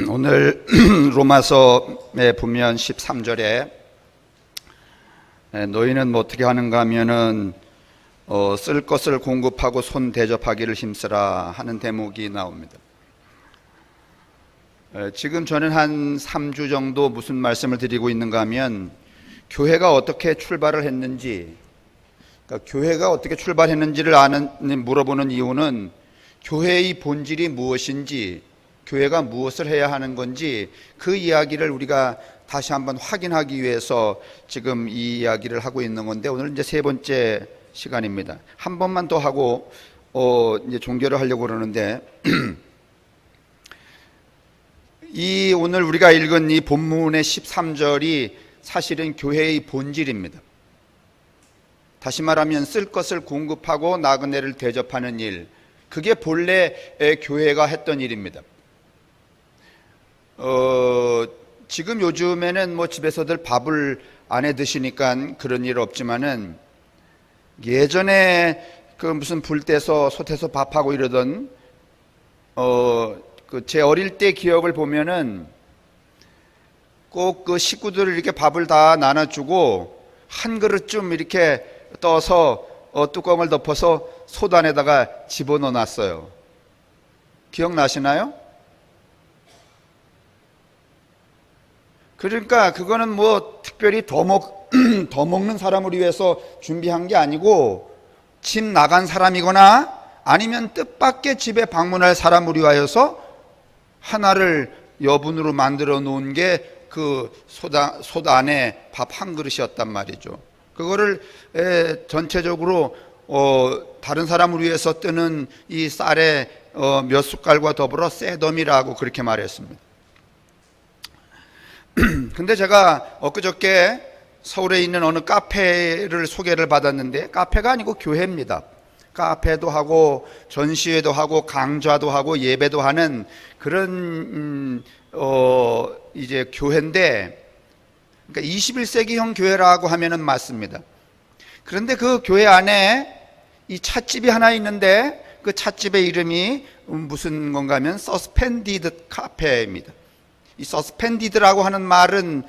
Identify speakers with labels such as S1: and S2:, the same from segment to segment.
S1: 오늘 로마서에 보면 13절에 너희는 뭐 어떻게 하는가 하면은 쓸 것을 공급하고 손 대접하기를 힘쓰라 하는 대목이 나옵니다. 지금 저는 한 3주 정도 무슨 말씀을 드리고 있는가 하면 교회가 어떻게 출발을 했는지, 그러니까 교회가 어떻게 출발했는지를 물어보는 이유는 교회의 본질이 무엇인지, 교회가 무엇을 해야 하는 건지 그 이야기를 우리가 다시 한번 확인하기 위해서 지금 이 이야기를 하고 있는 건데, 오늘 이제 세 번째 시간입니다. 한 번만 더 하고 이제 종결을 하려고 그러는데 이 오늘 우리가 읽은 이 본문의 13절이 사실은 교회의 본질입니다. 다시 말하면 쓸 것을 공급하고 나그네를 대접하는 일, 그게 본래 교회가 했던 일입니다. 지금 요즘에는 뭐 집에서들 밥을 안 해 드시니까 그런 일 없지만은 예전에 그 무슨 불 떼서 솥에서 밥하고 이러던 제 어릴 때 기억을 보면은 꼭 그 식구들 이렇게 밥을 다 나눠주고 한 그릇 좀 이렇게 떠서 뚜껑을 덮어서 솥 안에다가 집어넣어 놨어요. 기억나시나요? 그러니까 그거는 뭐 특별히 더 먹는 사람을 위해서 준비한 게 아니고 집 나간 사람이거나 아니면 뜻밖의 집에 방문할 사람을 위하여서 하나를 여분으로 만들어 놓은 게 그 솥 안에 밥 한 그릇이었단 말이죠. 그거를 전체적으로 다른 사람을 위해서 뜨는 이 쌀에 몇 숟갈과 더불어 쎄덤이라고 그렇게 말했습니다. 근데 제가 엊그저께 서울에 있는 어느 카페를 소개를 받았는데, 카페가 아니고 교회입니다. 카페도 하고 전시회도 하고 강좌도 하고 예배도 하는 그런 이제 교회인데, 그러니까 21세기형 교회라고 하면은 맞습니다. 그런데 그 교회 안에 이 찻집이 하나 있는데 그 찻집의 이름이 무슨 건가 하면 서스펜디드 카페입니다. 이 서스펜디드라고 하는 말은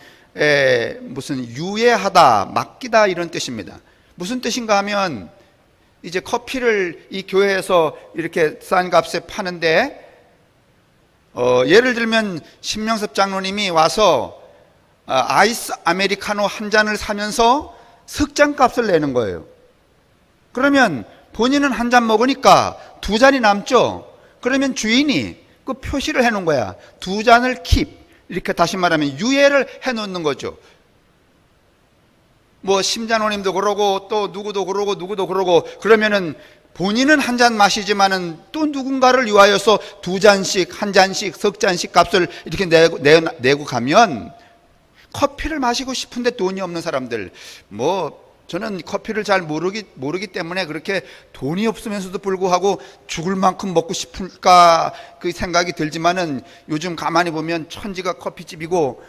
S1: 무슨 유예하다, 맡기다 이런 뜻입니다. 무슨 뜻인가 하면 이제 커피를 이 교회에서 이렇게 싼 값에 파는데 예를 들면 신명섭 장로님이 와서 아이스 아메리카노 한 잔을 사면서 석잔 값을 내는 거예요. 그러면 본인은 한 잔 먹으니까 두 잔이 남죠. 그러면 주인이 그 표시를 해놓은 거야. 두 잔을 킵. 이렇게 다시 말하면 유예를 해놓는 거죠. 뭐 심장로님도 그러고 또 누구도 그러고 그러면은 본인은 한 잔 마시지만은 또 누군가를 위하여서 두 잔씩, 한 잔씩, 석 잔씩 값을 이렇게 내고 가면, 커피를 마시고 싶은데 돈이 없는 사람들, 뭐 저는 커피를 잘 모르기 때문에 그렇게 돈이 없으면서도 불구하고 죽을 만큼 먹고 싶을까 그 생각이 들지만은, 요즘 가만히 보면 천지가 커피집이고,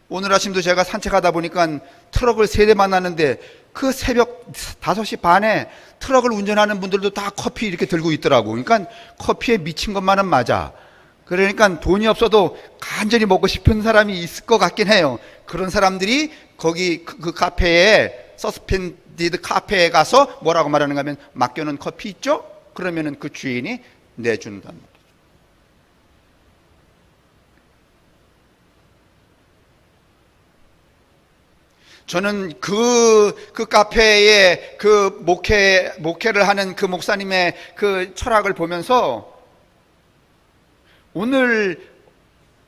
S1: 오늘 아침도 제가 산책하다 보니까 트럭을 3대 만났는데 그 새벽 5시 반에 트럭을 운전하는 분들도 다 커피 이렇게 들고 있더라고. 그러니까 커피에 미친 것만은 맞아. 그러니까 돈이 없어도 간절히 먹고 싶은 사람이 있을 것 같긴 해요. 그런 사람들이 거기 그 카페에, 서스펜디드 카페에 가서 뭐라고 말하는가 하면, 맡겨놓은 커피 있죠? 그러면은 그 주인이 내준단 말이에요. 저는 그 카페에 그 목회를 하는 그 목사님의 그 철학을 보면서, 오늘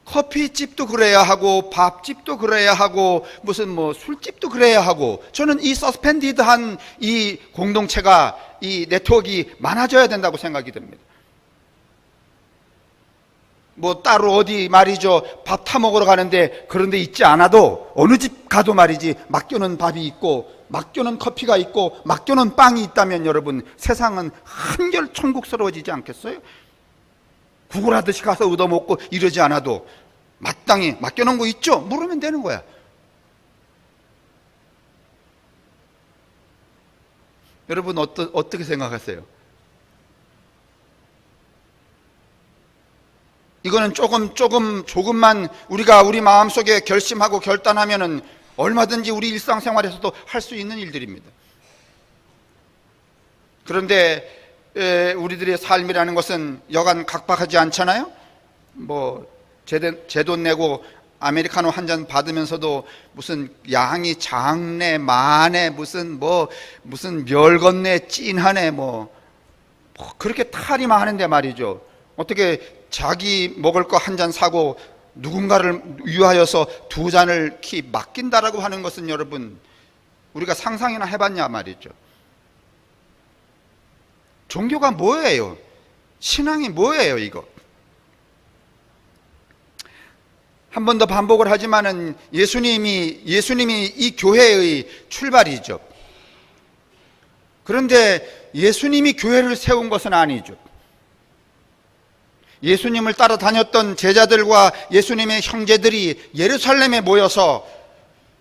S1: 커피집도 그래야 하고 밥집도 그래야 하고 무슨 뭐 술집도 그래야 하고, 저는 이 서스펜디드한 이 공동체가, 이 네트워크가 많아져야 된다고 생각이 듭니다. 뭐 따로 어디 말이죠, 밥 타 먹으러 가는데 그런 데 있지 않아도 어느 집 가도 말이지 맡겨놓은 밥이 있고 맡겨놓은 커피가 있고 맡겨놓은 빵이 있다면 여러분, 세상은 한결 천국스러워지지 않겠어요? 구걸하듯이 가서 얻어먹고 이러지 않아도 마땅히 맡겨놓은 거 있죠? 물으면 되는 거야. 여러분 어떻게 생각하세요? 이거는 조금만 우리가 우리 마음속에 결심하고 결단하면은 얼마든지 우리 일상생활에서도 할 수 있는 일들입니다. 그런데 우리들의 삶이라는 것은 여간 각박하지 않잖아요. 뭐 제 돈 내고 아메리카노 한 잔 받으면서도 무슨 양이 작네 많네 무슨 멸 건네 찐하네 뭐 그렇게 탈이만 하는데 말이죠. 어떻게 자기 먹을 거 한 잔 사고 누군가를 위하여서 두 잔을 맡긴다라고 하는 것은 여러분 우리가 상상이나 해봤냐 말이죠. 종교가 뭐예요? 신앙이 뭐예요 이거? 한 번 더 반복을 하지만은 예수님이 이 교회의 출발이죠. 그런데 예수님이 교회를 세운 것은 아니죠. 예수님을 따라다녔던 제자들과 예수님의 형제들이 예루살렘에 모여서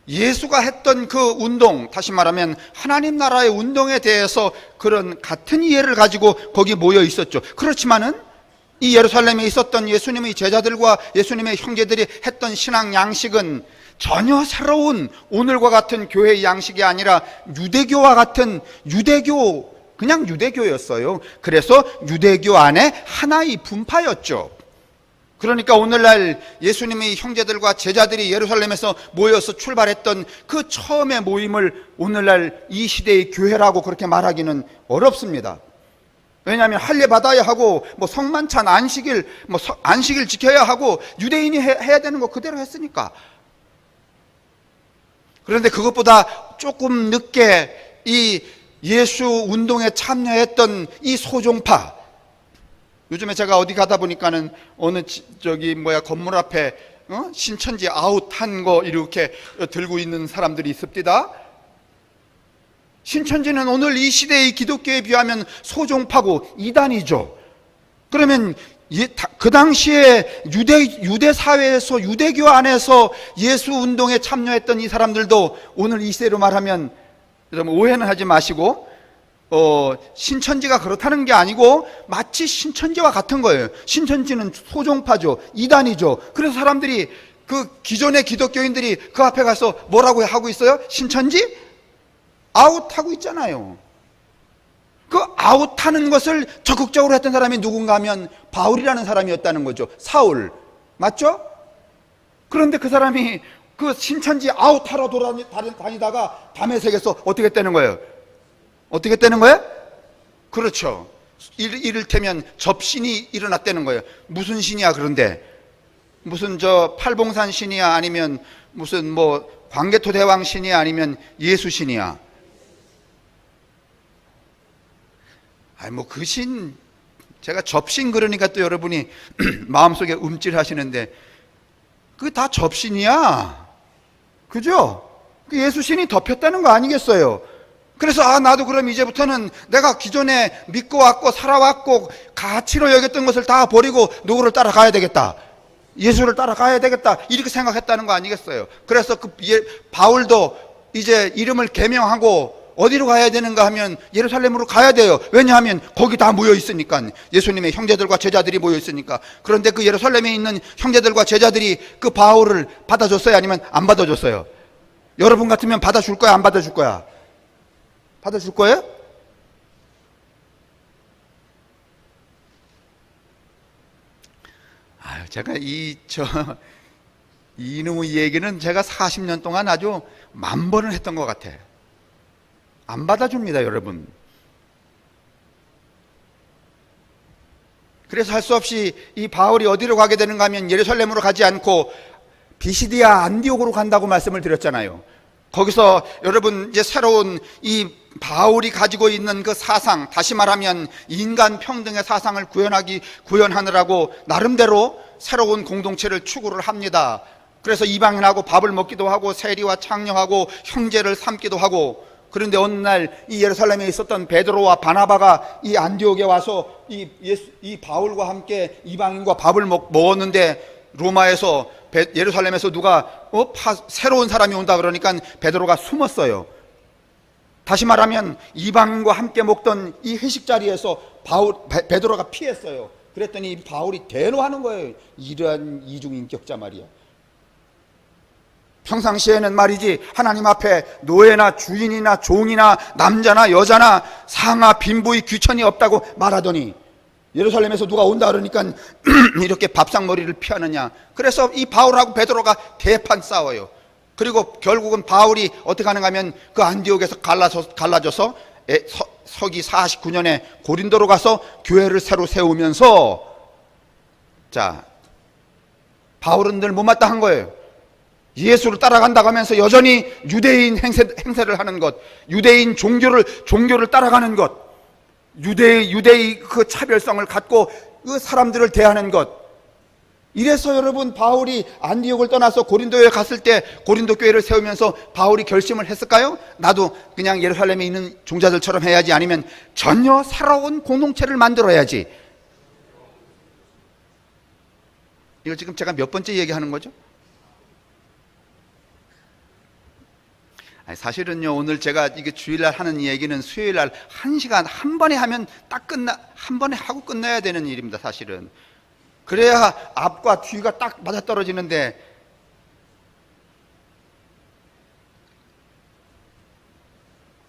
S1: 예수가 했던 그 운동, 다시 말하면 하나님 나라의 운동에 대해서 그런 같은 이해를 가지고 거기 모여 있었죠. 그렇지만은 이 예루살렘에 있었던 예수님의 제자들과 예수님의 형제들이 했던 신앙 양식은 전혀 새로운 오늘과 같은 교회의 양식이 아니라 유대교와 같은 그냥 유대교였어요. 그래서 유대교 안에 하나의 분파였죠. 그러니까 오늘날 예수님의 형제들과 제자들이 예루살렘에서 모여서 출발했던 그 처음의 모임을 오늘날 이 시대의 교회라고 그렇게 말하기는 어렵습니다. 왜냐하면 할례 받아야 하고 성만찬 안식일 지켜야 하고 유대인이 해야 되는 거 그대로 했으니까. 그런데 그것보다 조금 늦게 이 예수 운동에 참여했던 이 소종파, 요즘에 제가 어디 가다 보니까는 어느 건물 앞에 신천지 아웃한 거 이렇게 들고 있는 사람들이 있습니다. 신천지는 오늘 이 시대의 기독교에 비하면 소종파고 이단이죠. 그러면 그 당시에 유대 사회에서 유대교 안에서 예수 운동에 참여했던 이 사람들도 오늘 이 시대로 말하면 여러분 오해는 하지 마시고 신천지가 그렇다는 게 아니고 마치 신천지와 같은 거예요. 신천지는 소종파죠. 이단이죠. 그래서 사람들이 그 기존의 기독교인들이 그 앞에 가서 뭐라고 하고 있어요? 신천지? 아웃하고 있잖아요. 그 아웃하는 것을 적극적으로 했던 사람이 누군가 하면 바울이라는 사람이었다는 거죠. 사울. 맞죠? 그런데 그 사람이 그 신천지 아웃하러 다니다가 다메섹에서 어떻게 되는 거예요? 어떻게 되는 거예요? 그렇죠. 이를테면 접신이 일어났다는 거예요. 무슨 신이야 그런데? 무슨 팔봉산 신이야 아니면 무슨 광개토 대왕 신이야 아니면 예수 신이야? 그 신, 제가 접신 그러니까 또 여러분이 마음속에 움찔하시는데 그게 다 접신이야. 그죠? 그 예수 신이 덮였다는 거 아니겠어요? 그래서 나도 그럼 이제부터는 내가 기존에 믿고 왔고 살아왔고 가치로 여겼던 것을 다 버리고 누구를 따라가야 되겠다. 예수를 따라가야 되겠다. 이렇게 생각했다는 거 아니겠어요? 그래서 바울도 이제 이름을 개명하고 어디로 가야 되는가 하면 예루살렘으로 가야 돼요. 왜냐하면 거기 다 모여 있으니까. 예수님의 형제들과 제자들이 모여 있으니까. 그런데 그 예루살렘에 있는 형제들과 제자들이 그 바울을 받아줬어요? 아니면 안 받아줬어요? 여러분 같으면 받아줄 거야? 안 받아줄 거야? 받아줄 거예요? 제가 이놈의 얘기는 제가 40년 동안 아주 만 번을 했던 것 같아. 안 받아줍니다, 여러분. 그래서 할 수 없이 이 바울이 어디로 가게 되는가 하면 예루살렘으로 가지 않고 비시디아 안디옥으로 간다고 말씀을 드렸잖아요. 거기서 여러분 이제 새로운 이 바울이 가지고 있는 그 사상, 다시 말하면 인간 평등의 사상을 구현하느라고 나름대로 새로운 공동체를 추구를 합니다. 그래서 이방인하고 밥을 먹기도 하고 세리와 창녀하고 형제를 삼기도 하고. 그런데 어느 날 이 예루살렘에 있었던 베드로와 바나바가 이 안디옥에 와서 이 바울과 함께 이방인과 밥을 먹었는데 로마에서 예루살렘에서 누가 새로운 사람이 온다 그러니까 베드로가 숨었어요. 다시 말하면 이방인과 함께 먹던 이 회식 자리에서 베드로가 피했어요. 그랬더니 바울이 대노하는 거예요. 이러한 이중인격자 말이야. 평상시에는 말이지 하나님 앞에 노예나 주인이나 종이나 남자나 여자나 상하 빈부의 귀천이 없다고 말하더니 예루살렘에서 누가 온다 그러니까 이렇게 밥상머리를 피하느냐. 그래서 이 바울하고 베드로가 대판 싸워요. 그리고 결국은 바울이 어떻게 하는가 하면 그 안디옥에서 갈라져서 서기 49년에 고린도로 가서 교회를 새로 세우면서, 자, 바울은 늘 못마땅한 거예요. 예수를 따라간다고 하면서 여전히 유대인 행세를 하는 것, 유대인 종교를 따라가는 것, 유대의 그 차별성을 갖고 그 사람들을 대하는 것. 이래서 여러분 바울이 안디옥을 떠나서 고린도에 갔을 때 고린도 교회를 세우면서 바울이 결심을 했을까요? 나도 그냥 예루살렘에 있는 종자들처럼 해야지, 아니면 전혀 새로운 공동체를 만들어야지. 이걸 지금 제가 몇 번째 얘기하는 거죠? 아니, 사실은요, 오늘 제가 이게 주일날 하는 얘기는 수요일날 1시간 한 번에 하면 한 번에 하고 끝나야 되는 일입니다, 사실은. 그래야 앞과 뒤가 딱 맞아떨어지는데,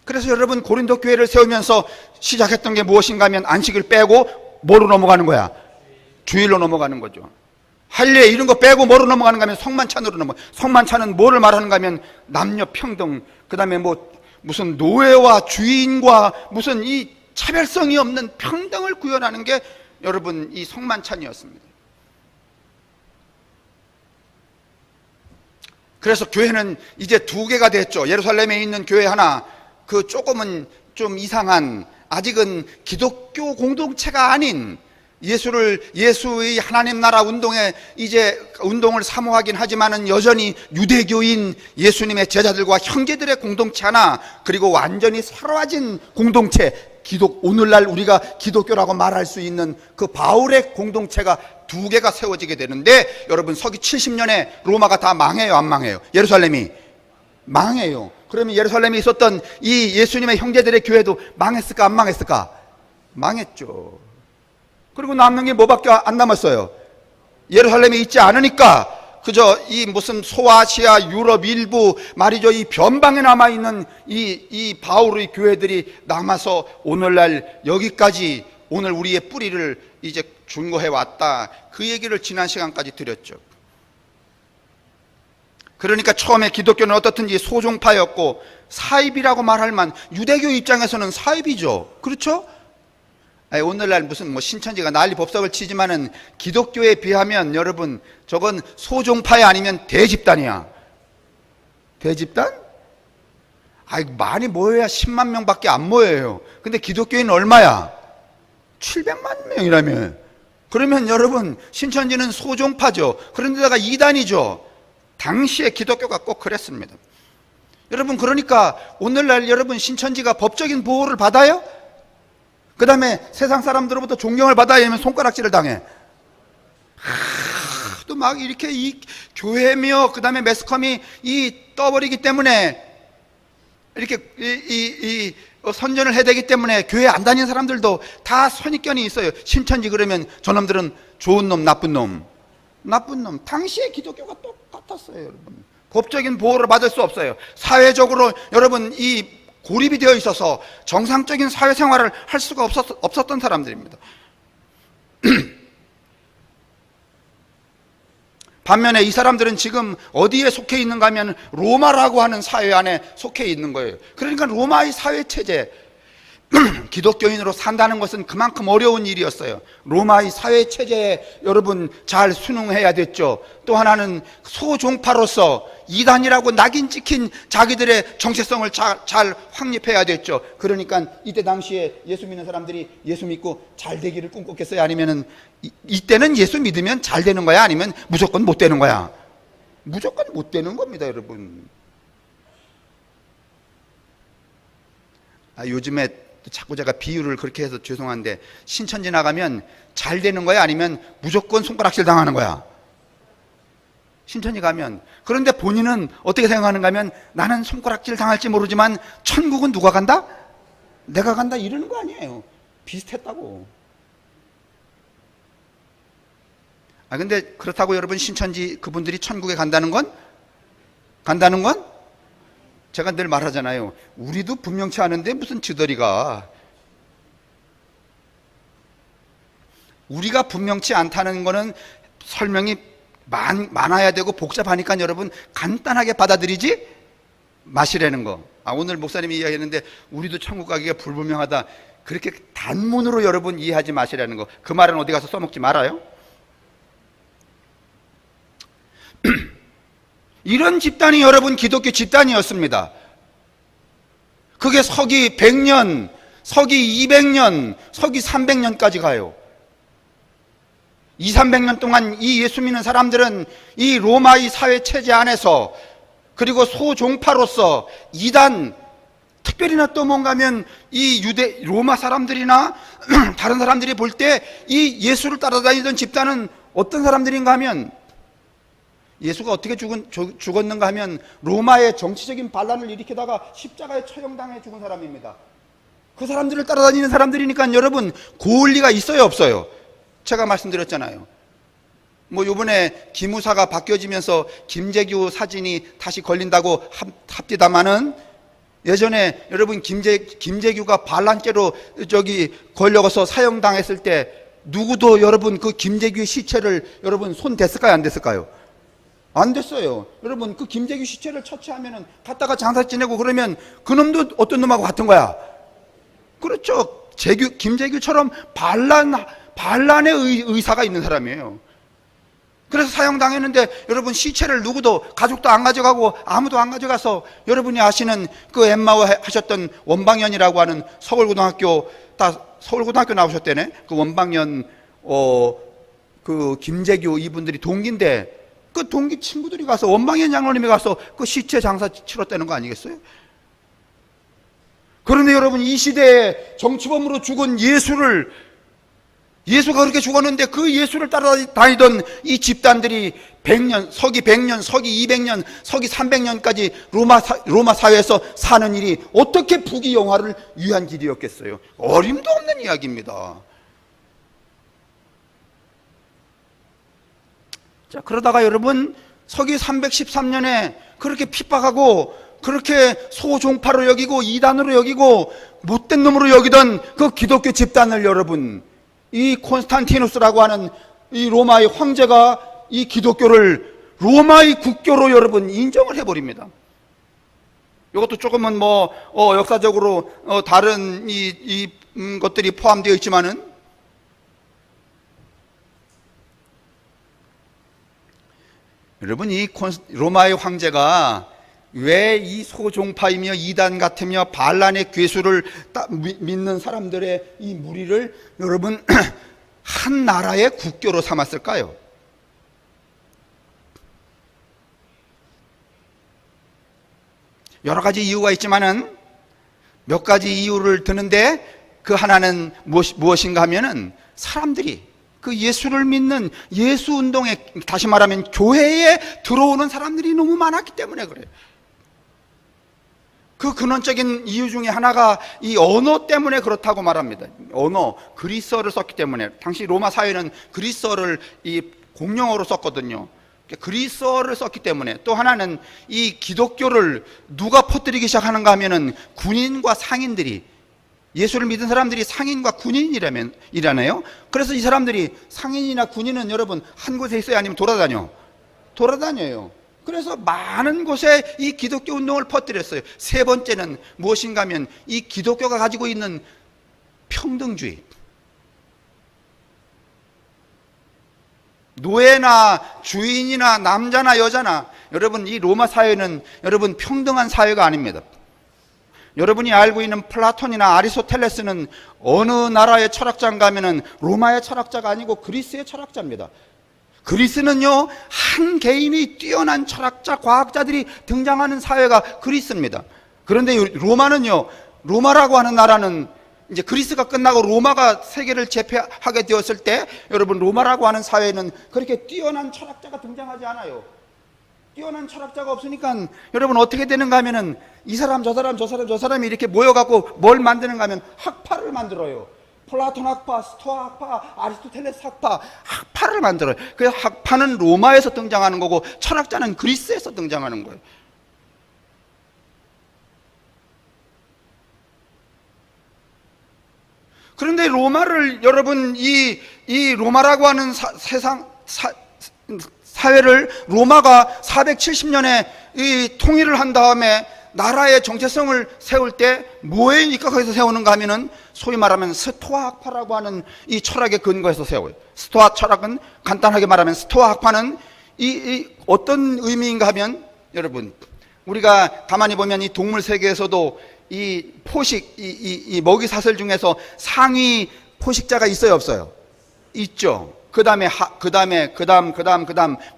S1: 그래서 여러분 고린도 교회를 세우면서 시작했던 게 무엇인가 하면 안식을 빼고 뭐로 넘어가는 거야? 주일로 넘어가는 거죠. 할례 이런 거 빼고 뭐로 넘어가는가 하면 성만찬으로 넘어가. 성만찬은 뭐를 말하는가 하면 남녀 평등, 그 다음에 무슨 노예와 주인과 무슨 이 차별성이 없는 평등을 구현하는 게 여러분 이 성만찬이었습니다. 그래서 교회는 이제 2개가 됐죠. 예루살렘에 있는 교회 하나, 그 조금은 좀 이상한, 아직은 기독교 공동체가 아닌 예수의 하나님 나라 운동에 이제 운동을 사모하긴 하지만은 여전히 유대교인 예수님의 제자들과 형제들의 공동체 하나, 그리고 완전히 새로워진 공동체, 오늘날 우리가 기독교라고 말할 수 있는 그 바울의 공동체가 2개가 세워지게 되는데, 여러분 서기 70년에 로마가 다 망해요, 안 망해요? 예루살렘이 망해요. 그러면 예루살렘에 있었던 이 예수님의 형제들의 교회도 망했을까, 안 망했을까? 망했죠. 그리고 남는 게 뭐밖에 안 남았어요? 예루살렘에 있지 않으니까 그저 이 무슨 소아시아 유럽 일부 말이죠, 이 변방에 남아있는 이 바울의 교회들이 남아서 오늘날 여기까지 오늘 우리의 뿌리를 이제 준거해 왔다. 그 얘기를 지난 시간까지 드렸죠. 그러니까 처음에 기독교는 어떻든지 소종파였고 사입이라고 말할 만, 유대교 입장에서는 사입이죠. 그렇죠? 아니, 오늘날 무슨 신천지가 난리 법석을 치지만은 기독교에 비하면 여러분 저건 소종파야 아니면 대집단이야. 대집단? 아이, 많이 모여야 10만 명밖에 안 모여요. 근데 기독교인은 얼마야? 700만 명이라며. 그러면 여러분 신천지는 소종파죠. 그런데다가 이단이죠. 당시에 기독교가 꼭 그랬습니다. 여러분, 그러니까 오늘날 여러분 신천지가 법적인 보호를 받아요? 그 다음에 세상 사람들로부터 존경을 받아야 하면 손가락질을 당해. 또 막 이렇게 이 교회며 그 다음에 매스컴이 떠버리기 때문에 이렇게 선전을 해야 되기 때문에 교회 안 다니는 사람들도 다 선입견이 있어요. 신천지 그러면 저놈들은 좋은 놈, 나쁜 놈. 나쁜 놈. 당시에 기독교가 똑같았어요, 여러분. 법적인 보호를 받을 수 없어요. 사회적으로 여러분 이 고립이 되어 있어서 정상적인 사회생활을 할 수가 없었던 사람들입니다. 반면에 이 사람들은 지금 어디에 속해 있는가 하면 로마라고 하는 사회 안에 속해 있는 거예요. 그러니까 로마의 사회체제, 기독교인으로 산다는 것은 그만큼 어려운 일이었어요. 로마의 사회체제에 여러분 잘 순응해야 됐죠. 또 하나는 소종파로서 이단이라고 낙인 찍힌 자기들의 정체성을 잘 확립해야 됐죠. 그러니까 이때 당시에 예수 믿는 사람들이 예수 믿고 잘 되기를 꿈꿨겠어요? 아니면은 이때는 예수 믿으면 잘 되는 거야? 아니면 무조건 못 되는 거야? 무조건 못 되는 겁니다, 여러분. 요즘에 자꾸 제가 비유를 그렇게 해서 죄송한데, 신천지 나가면 잘 되는 거야? 아니면 무조건 손가락질 당하는 거야? 신천지 가면. 그런데 본인은 어떻게 생각하는가 하면 나는 손가락질 당할지 모르지만 천국은 누가 간다? 내가 간다, 이러는 거 아니에요. 비슷했다고. 근데 그렇다고 여러분 신천지 그분들이 천국에 간다는 건 제가 늘 말하잖아요. 우리도 분명치 않은데 무슨 지더리가. 우리가 분명치 않다는 거는 설명이 많아야 되고 복잡하니까 여러분 간단하게 받아들이지 마시라는 거. 오늘 목사님이 이야기했는데 우리도 천국 가기가 불분명하다. 그렇게 단문으로 여러분 이해하지 마시라는 거. 그 말은 어디 가서 써먹지 말아요. 이런 집단이 여러분 기독교 집단이었습니다. 그게 서기 100년, 서기 200년, 서기 300년까지 가요. 200~300년 동안 이 예수 믿는 사람들은 이 로마의 사회 체제 안에서, 그리고 소종파로서 이단, 특별히나 또 뭔가면 이 로마 사람들이나 다른 사람들이 볼 때 이 예수를 따라다니던 집단은 어떤 사람들인가 하면, 예수가 어떻게 죽었는가 하면 로마의 정치적인 반란을 일으키다가 십자가에 처형당해 죽은 사람입니다. 그 사람들을 따라다니는 사람들이니까 여러분 고을 리가 있어요, 없어요? 제가 말씀드렸잖아요. 요번에 기무사가 바뀌어지면서 김재규 사진이 다시 걸린다고 합디다마는, 예전에 여러분 김재규가 반란죄로 걸려서 사형당했을 때 누구도 여러분 그 김재규의 시체를 여러분 손 댔을까요, 안 댔을까요? 안 됐어요. 여러분 그 김재규 시체를 처치하면은 갔다가 장사 지내고 그러면 그 놈도 어떤 놈하고 같은 거야. 그렇죠. 김재규처럼 반란의 의사가 있는 사람이에요. 그래서 사형당했는데 여러분 시체를 누구도, 가족도 안 가져가고 아무도 안 가져가서, 여러분이 아시는 그 엠마오 하셨던 원방연이라고 하는 서울고등학교 나오셨대네. 그 원방연 그 김재규 이분들이 동기인데, 그 동기 친구들이 가서 원방연 장로님이 가서 그 시체 장사 치렀다는 거 아니겠어요? 그런데 여러분 이 시대에 정치범으로 죽은 예수가 그렇게 죽었는데 그 예수를 따라다니던 이 집단들이 서기 100년, 서기 200년, 서기 300년까지 로마 사회에서 사는 일이 어떻게 부귀영화를 위한 길이었겠어요? 어림도 없는 이야기입니다. 자, 그러다가 여러분 서기 313년에 그렇게 핍박하고 그렇게 소종파로 여기고 이단으로 여기고 못된 놈으로 여기던 그 기독교 집단을 여러분, 이 콘스탄티누스라고 하는 이 로마의 황제가 이 기독교를 로마의 국교로 여러분 인정을 해버립니다. 이것도 조금은 역사적으로 다른 것들이 포함되어 있지만은, 여러분 이 로마의 황제가 왜 이 소종파이며 이단 같으며 반란의 괴수를 믿는 사람들의 이 무리를 여러분 한 나라의 국교로 삼았을까요? 여러 가지 이유가 있지만은 몇 가지 이유를 드는데, 그 하나는 무엇인가 하면은 사람들이 그 예수를 믿는 예수 운동에, 다시 말하면 교회에 들어오는 사람들이 너무 많았기 때문에 그래요. 그 근원적인 이유 중에 하나가 이 언어 때문에 그렇다고 말합니다. 그리스어를 썼기 때문에. 당시 로마 사회는 그리스어를 이 공용어로 썼거든요. 그리스어를 썼기 때문에. 또 하나는 이 기독교를 누가 퍼뜨리기 시작하는가 하면은 군인과 상인들이, 예수를 믿은 사람들이 상인과 군인이라네요. 그래서 이 사람들이, 상인이나 군인은 여러분 한 곳에 있어야, 아니면 돌아다녀요. 그래서 많은 곳에 이 기독교 운동을 퍼뜨렸어요. 세 번째는 무엇인가 하면 이 기독교가 가지고 있는 평등주의. 노예나 주인이나 남자나 여자나, 여러분 이 로마 사회는 여러분 평등한 사회가 아닙니다. 여러분이 알고 있는 플라톤이나 아리스토텔레스는 어느 나라의 철학자인가 하면은 로마의 철학자가 아니고 그리스의 철학자입니다. 그리스는요, 한 개인이 뛰어난 철학자, 과학자들이 등장하는 사회가 그리스입니다. 그런데 로마는요, 로마라고 하는 나라는 이제 그리스가 끝나고 로마가 세계를 제패하게 되었을 때, 여러분 로마라고 하는 사회는 그렇게 뛰어난 철학자가 등장하지 않아요. 뛰어난 철학자가 없으니까 여러분 어떻게 되는가 하면은 이 사람 저 사람이 이렇게 모여갖고 뭘 만드는가 하면 학파를 만들어요. 플라톤 학파, 스토아 학파, 아리스토텔레스 학파, 학파를 만들어요. 그 학파는 로마에서 등장하는 거고 철학자는 그리스에서 등장하는 거예요. 그런데 로마를 여러분 이 로마라고 하는 사회를 로마가 470년에 이 통일을 한 다음에 나라의 정체성을 세울 때 뭐에 입각해서 세우는가 하면은 소위 말하면 스토아 학파라고 하는 이 철학의 근거에서 세워요. 스토아 철학은 간단하게 말하면 스토아 학파는 이 어떤 의미인가 하면 여러분 우리가 가만히 보면 이 동물 세계에서도 이 포식 이 먹이 사슬 중에서 상위 포식자가 있어요, 없어요? 있죠. 그다음에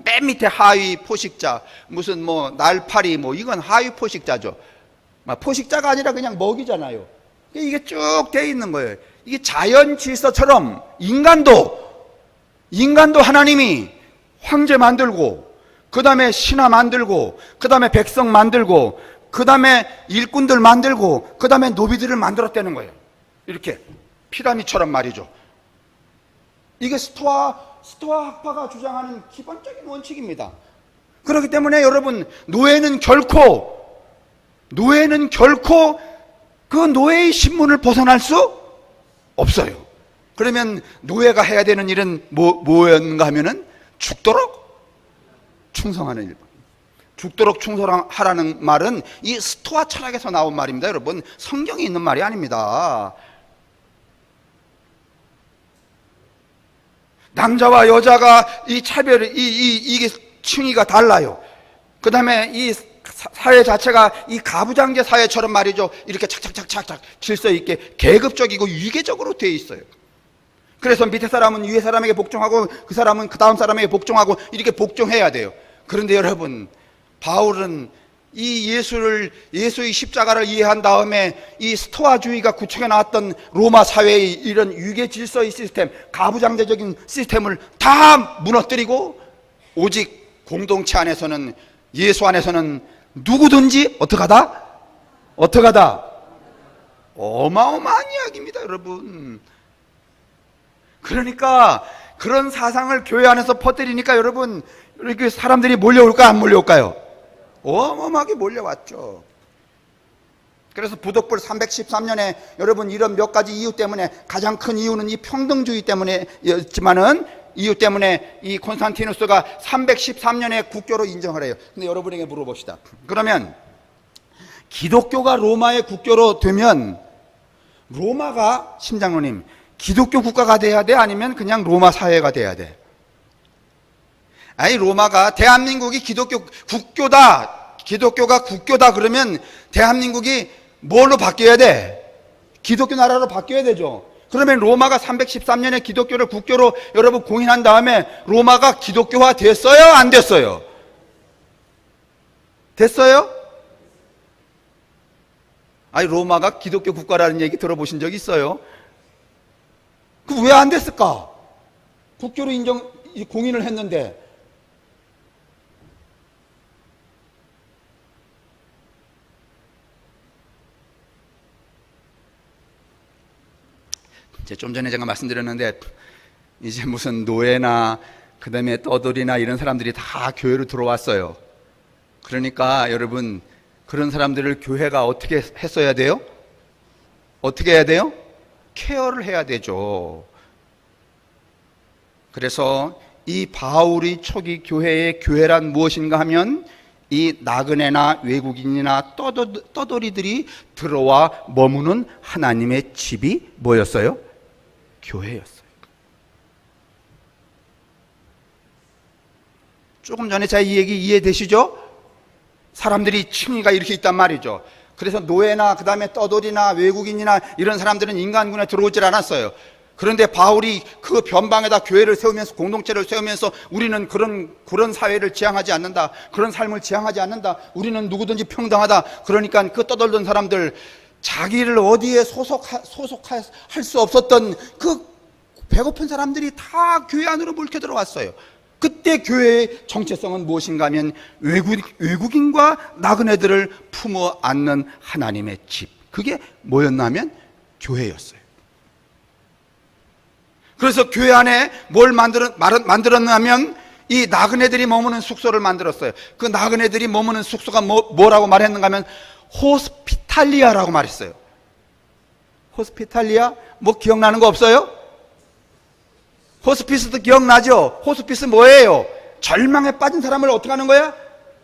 S1: 맨 밑에 하위 포식자, 무슨 뭐 날파리 뭐 이건 하위 포식자죠. 포식자가 아니라 그냥 먹이잖아요. 이게 쭉 돼 있는 거예요. 이게 자연 질서처럼 인간도 하나님이 황제 만들고 그다음에 신하 만들고 그다음에 백성 만들고 그다음에 일꾼들 만들고 그다음에 노비들을 만들었다는 거예요. 이렇게 피라미드처럼 말이죠. 이게 스토아 학파가 주장하는 기본적인 원칙입니다. 그렇기 때문에 여러분 노예는 결코 그 노예의 신분을 벗어날 수 없어요. 그러면 노예가 해야 되는 일은 뭐였는가 하면은 죽도록 충성하는 일. 죽도록 충성하라는 말은 이 스토아 철학에서 나온 말입니다. 여러분 성경에 있는 말이 아닙니다. 남자와 여자가 이 차별이 이게 층위가 달라요. 그 다음에 이 사회 자체가 이 가부장제 사회처럼 말이죠. 이렇게 착착착착착 질서 있게 계급적이고 위계적으로 되어 있어요. 그래서 밑에 사람은 위에 사람에게 복종하고 그 사람은 그 다음 사람에게 복종하고 이렇게 복종해야 돼요. 그런데 여러분 바울은 이 예수의 십자가를 이해한 다음에 이 스토아주의가 구축해 나왔던 로마 사회의 이런 위계 질서의 시스템, 가부장제적인 시스템을 다 무너뜨리고 오직 공동체 안에서는 예수 안에서는 누구든지 어떡하다? 어마어마한 이야기입니다, 여러분. 그러니까 그런 사상을 교회 안에서 퍼뜨리니까 여러분 이렇게 사람들이 몰려올까 안 몰려올까요? 어마어마하게 몰려왔죠. 그래서 부덕불 313년에 여러분 이런 몇 가지 이유 때문에 가장 큰 이유는 이 평등주의 때문에였지만은 이유 때문에 이 콘스탄티누스가 313년에 국교로 인정을 해요. 근데 여러분에게 물어봅시다. 그러면 기독교가 로마의 국교로 되면 로마가 심장로님 기독교 국가가 돼야 돼? 아니면 그냥 로마 사회가 돼야 돼? 아니 로마가 대한민국이 기독교 국교다, 기독교가 국교다 그러면 대한민국이 뭘로 바뀌어야 돼? 기독교 나라로 바뀌어야 되죠. 그러면 로마가 313년에 기독교를 국교로 여러분 공인한 다음에 로마가 기독교화 됐어요? 안 됐어요? 됐어요? 아니 로마가 기독교 국가라는 얘기 들어보신 적 있어요? 그 왜 안 됐을까? 국교로 공인을 했는데. 좀 전에 제가 말씀드렸는데 이제 무슨 노예나 그 다음에 떠돌이나 이런 사람들이 다 교회로 들어왔어요. 그러니까 여러분 그런 사람들을 교회가 어떻게 했어야 돼요? 어떻게 해야 돼요? 케어를 해야 되죠. 그래서 이 바울이 초기 교회의 교회란 무엇인가 하면 이 나그네나 외국인이나 떠돌이들이 들어와 머무는 하나님의 집이 뭐였어요? 교회였어요. 조금 전에 제가 이 얘기 이해되시죠? 사람들이 층위가 이렇게 있단 말이죠. 그래서 노예나 그 다음에 떠돌이나 외국인이나 이런 사람들은 인간군에 들어오질 않았어요. 그런데 바울이 그 변방에다 교회를 세우면서 공동체를 세우면서 우리는 그런 사회를 지향하지 않는다. 그런 삶을 지향하지 않는다. 우리는 누구든지 평등하다. 그러니까 그 떠돌던 사람들 자기를 어디에 소속할 수 없었던 그 배고픈 사람들이 다 교회 안으로 물켜 들어왔어요. 그때 교회의 정체성은 무엇인가 하면 외국인과 나그네들을 품어 안는 하나님의 집. 그게 뭐였나 하면 교회였어요. 그래서 교회 안에 뭘 만들었냐면 이 나그네들이 머무는 숙소를 만들었어요. 그 나그네들이 머무는 숙소가 뭐라고 말했는가 하면 호스피탈리아라고 말했어요. 호스피탈리아? 뭐 기억나는 거 없어요? 호스피스도 기억나죠? 호스피스 뭐예요? 절망에 빠진 사람을 어떻게 하는 거야?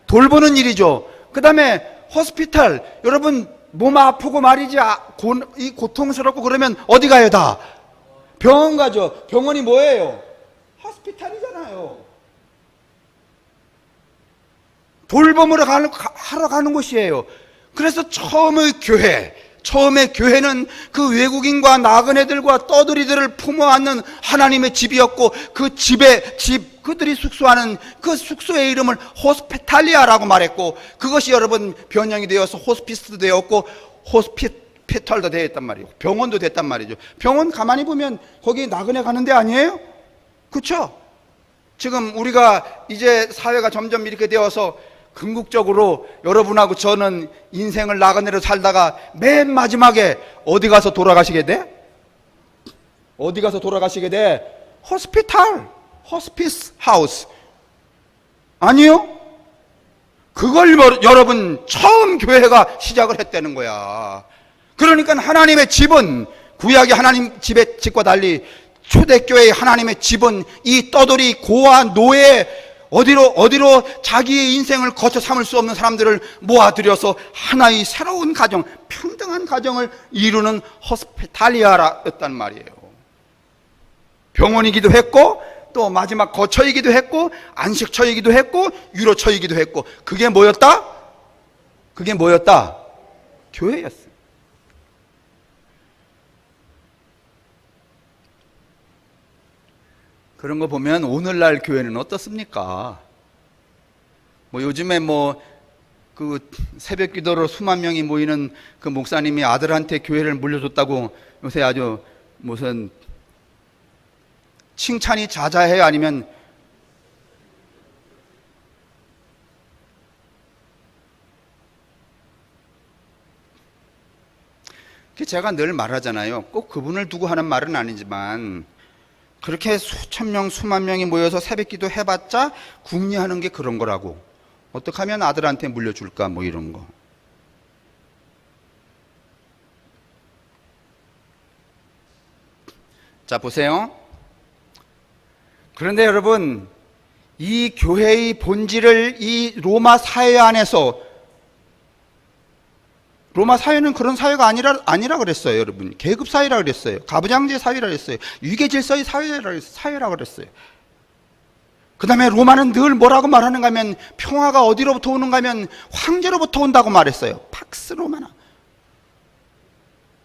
S1: 돌보는 일이죠. 그 다음에 호스피탈, 여러분 몸 아프고 말이지 이 고통스럽고 그러면 어디 가요? 다 병원 가죠. 병원이 뭐예요? 호스피탈이잖아요. 돌봄으로 하러 가는 곳이에요. 그래서 처음에 교회는 그 외국인과 나그네들과 떠돌이들을 품어안는 하나님의 집이었고, 그 그들이 숙소하는 그 숙소의 이름을 호스피탈리아라고 말했고, 그것이 여러분 변형이 되어서 호스피스도 되었고 호스피털도 되었단 말이에요. 병원도 됐단 말이죠. 병원 가만히 보면 거기 나그네 가는 데 아니에요? 그렇죠? 지금 우리가 이제 사회가 점점 이렇게 되어서 궁극적으로 여러분하고 저는 인생을 나그네로 살다가 맨 마지막에 어디 가서 돌아가시게 돼? 어디 가서 돌아가시게 돼? 호스피탈, 호스피스 하우스. 아니요? 그걸 여러분 처음 교회가 시작을 했다는 거야. 그러니까 하나님의 집은, 구약의 하나님 집과 달리 초대교회의 하나님의 집은 이 떠돌이 고아 노예, 어디로 자기의 인생을 거쳐 삼을 수 없는 사람들을 모아들여서 하나의 새로운 가정, 평등한 가정을 이루는 호스피탈리아였단 말이에요. 병원이기도 했고, 또 마지막 거처이기도 했고, 안식처이기도 했고, 유로처이기도 했고, 그게 뭐였다? 교회였어요. 그런 거 보면 오늘날 교회는 어떻습니까? 뭐 요즘에 그 새벽 기도로 수만 명이 모이는 그 목사님이 아들한테 교회를 물려줬다고 요새 아주 무슨 칭찬이 자자해요? 아니면 제가 늘 말하잖아요. 꼭 그분을 두고 하는 말은 아니지만 그렇게 수천 명, 수만 명이 모여서 새벽 기도 해봤자 궁리하는 게 그런 거라고. 어떻게 하면 아들한테 물려줄까, 뭐 이런 거. 자, 보세요. 그런데 여러분, 이 교회의 본질을 이 로마 사회 안에서, 로마 사회는 그런 사회가 아니라 그랬어요, 여러분. 계급 사회라 그랬어요. 가부장제 사회라 그랬어요. 유계 질서의 사회라 그랬어요. 그 다음에 로마는 늘 뭐라고 말하는가 하면 평화가 어디로부터 오는가 하면 황제로부터 온다고 말했어요. 팍스 로마나.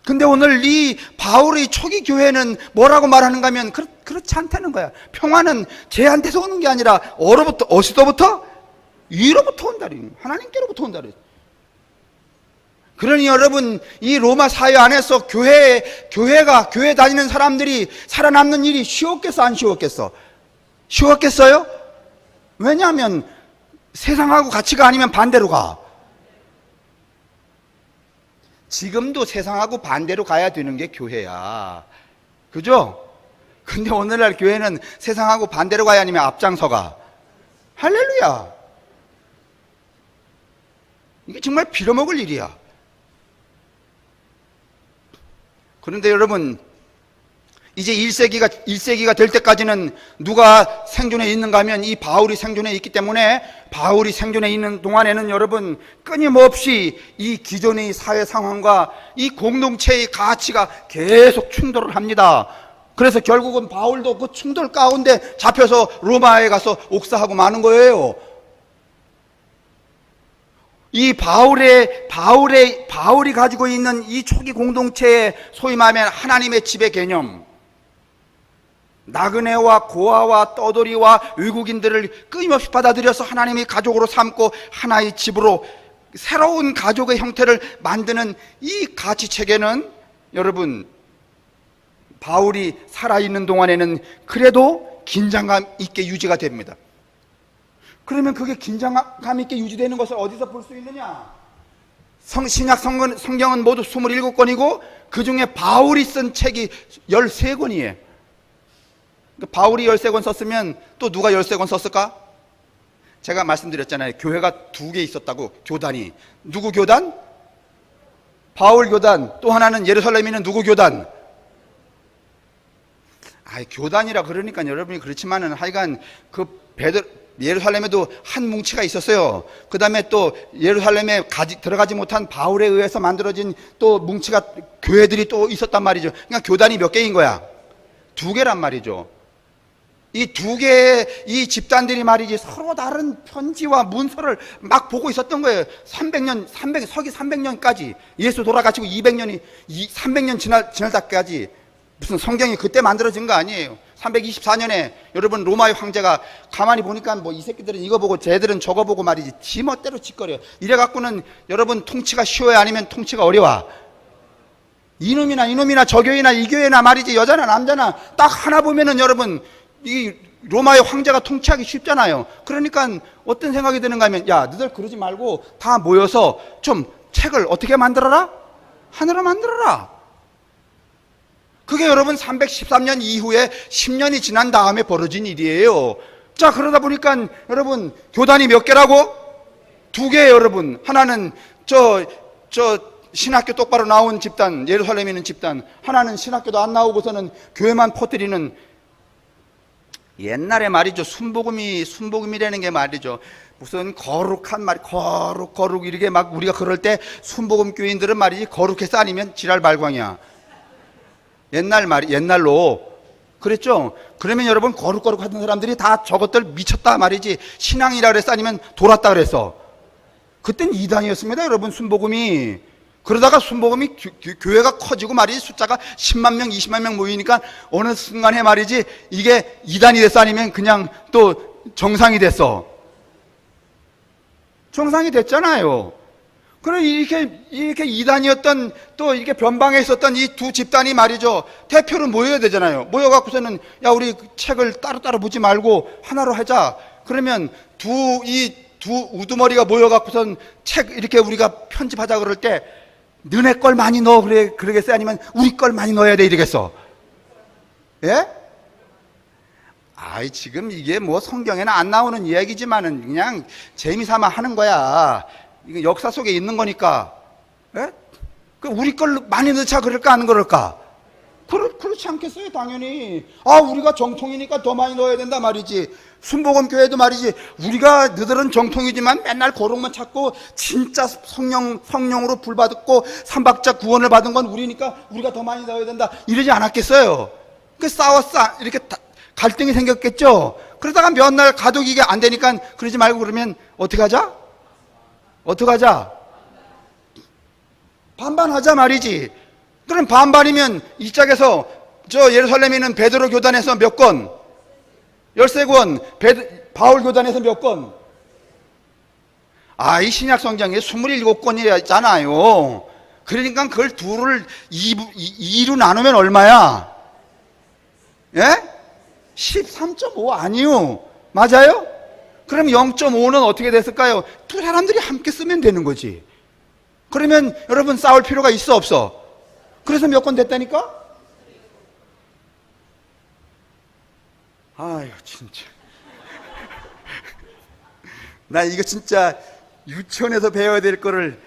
S1: 근데 오늘 이 바울의 초기 교회는 뭐라고 말하는가 하면 그렇지 않다는 거야. 평화는 쟤한테서 오는 게 아니라 어디서부터? 위로부터 온다리. 하나님께로부터 온다리. 그러니 여러분, 이 로마 사회 안에서 교회 다니는 사람들이 살아남는 일이 쉬웠겠어, 안 쉬웠겠어? 쉬웠겠어요? 왜냐하면 세상하고 같이가 아니면 반대로 가. 지금도 세상하고 반대로 가야 되는 게 교회야. 그죠? 근데 오늘날 교회는 세상하고 반대로 가야 아니면 앞장서 가. 할렐루야. 이게 정말 빌어먹을 일이야. 그런데 여러분, 이제 1세기가 될 때까지는 누가 생존해 있는가 하면 이 바울이 생존해 있기 때문에, 바울이 생존해 있는 동안에는 여러분 끊임없이 이 기존의 사회 상황과 이 공동체의 가치가 계속 충돌을 합니다. 그래서 결국은 바울도 그 충돌 가운데 잡혀서 로마에 가서 옥사하고 마는 거예요. 이 바울이 가지고 있는 이 초기 공동체의 소위 말하면 하나님의 집의 개념, 나그네와 고아와 떠돌이와 외국인들을 끊임없이 받아들여서 하나님의 가족으로 삼고 하나의 집으로 새로운 가족의 형태를 만드는 이 가치 체계는 여러분, 바울이 살아있는 동안에는 그래도 긴장감 있게 유지가 됩니다. 그러면 그게 긴장감 있게 유지되는 것을 어디서 볼 수 있느냐? 신약 성경은 모두 27권이고 그 중에 바울이 쓴 책이 13권이에요. 바울이 13권 썼으면 또 누가 13권 썼을까? 제가 말씀드렸잖아요. 교회가 두 개 있었다고, 교단이. 누구 교단? 바울 교단. 또 하나는 예루살렘에 있는 누구 교단? 교단이라 그러니까 여러분이 그렇지만은 하여간 예루살렘에도 한 뭉치가 있었어요. 그 다음에 또 예루살렘에 들어가지 못한 바울에 의해서 만들어진 또 뭉치가, 교회들이 또 있었단 말이죠. 그러니까 교단이 몇 개인 거야? 두 개란 말이죠. 이 두 개의 이 집단들이 말이지 서로 다른 편지와 문서를 막 보고 있었던 거예요. 서기 300년까지, 예수 돌아가시고 300년 지날 때까지. 무슨 성경이 그때 만들어진 거 아니에요. 324년에 여러분 로마의 황제가 가만히 보니까 뭐 이 새끼들은 이거 보고 쟤들은 저거 보고 말이지 지 멋대로 짓거려. 이래 갖고는 여러분 통치가 쉬워요, 아니면 통치가 어려워? 이놈이나 저 교회나 이 교회나 말이지, 여자나 남자나 딱 하나 보면은 여러분 이 로마의 황제가 통치하기 쉽잖아요. 그러니까 어떤 생각이 드는가 하면, 야, 너희들 그러지 말고 다 모여서 좀 책을 어떻게 만들어라? 하나로 만들어라. 그게 여러분 313년 이후에 10년이 지난 다음에 벌어진 일이에요. 자, 그러다 보니까 여러분 교단이 몇 개라고? 두 개예요, 여러분. 하나는 저 신학교 똑바로 나온 집단, 예루살렘에 있는 집단. 하나는 신학교도 안 나오고서는 교회만 퍼뜨리는, 옛날에 말이죠, 순복음이라는 게 말이죠, 무슨 거룩한 말, 거룩 이렇게 막 우리가 그럴 때 순복음 교인들은 말이지 거룩해서 아니면 지랄 발광이야. 옛날로 그랬죠. 그러면 여러분 거룩 하던 사람들이 다 저것들 미쳤다 말이지, 신앙이라 그랬어, 아니면 돌았다 그랬어? 그땐 이단이었습니다, 여러분, 순복음이. 그러다가 순복음이 교회가 커지고 말이지, 숫자가 10만 명 20만 명 모이니까 어느 순간에 말이지 이게 이단이 됐어, 아니면 그냥 또 정상이 됐어? 정상이 됐잖아요. 그래, 이렇게 이단이었던, 또 이렇게 변방에 있었던 이 두 집단이 말이죠, 대표로 모여야 되잖아요. 모여갖고서는, 야, 우리 책을 따로따로 보지 말고 하나로 하자. 그러면 두 우두머리가 모여갖고선 책 이렇게 우리가 편집하자 그럴 때, 너네 걸 많이 넣어 그러겠어요? 아니면 우리 걸 많이 넣어야 돼 이러겠어? 예? 지금 이게 뭐 성경에는 안 나오는 이야기지만은 그냥 재미삼아 하는 거야. 이거 역사 속에 있는 거니까. 예? 우리 걸 많이 넣자 그럴까, 안 그럴까? 그렇지 않겠어요, 당연히. 우리가 정통이니까 더 많이 넣어야 된다 말이지. 순복음 교회도 말이지, 우리가 너희들은 정통이지만 맨날 거룩만 찾고 진짜 성령으로 불받았고 삼박자 구원을 받은 건 우리니까 우리가 더 많이 넣어야 된다, 이러지 않았겠어요? 싸웠어. 이렇게 갈등이 생겼겠죠? 그러다가 몇 날 가도 이게 안 되니까 그러지 말고 그러면 어떻게 하자? 반반하자 말이지. 그럼 반반이면 이 짝에서 저 예루살렘에 있는 베드로 교단에서 몇 권? 13권. 바울 교단에서 몇 권? 이 신약 성경에 27권이잖아요. 그러니까 그걸 둘을 2로 나누면 얼마야? 예? 13.5 아니요. 맞아요? 그럼 0.5는 어떻게 됐을까요? 두 사람들이 함께 쓰면 되는 거지. 그러면 여러분 싸울 필요가 있어, 없어? 그래서 몇 권 됐다니까? 아유, 진짜. 나 이거 진짜 유치원에서 배워야 될 거를.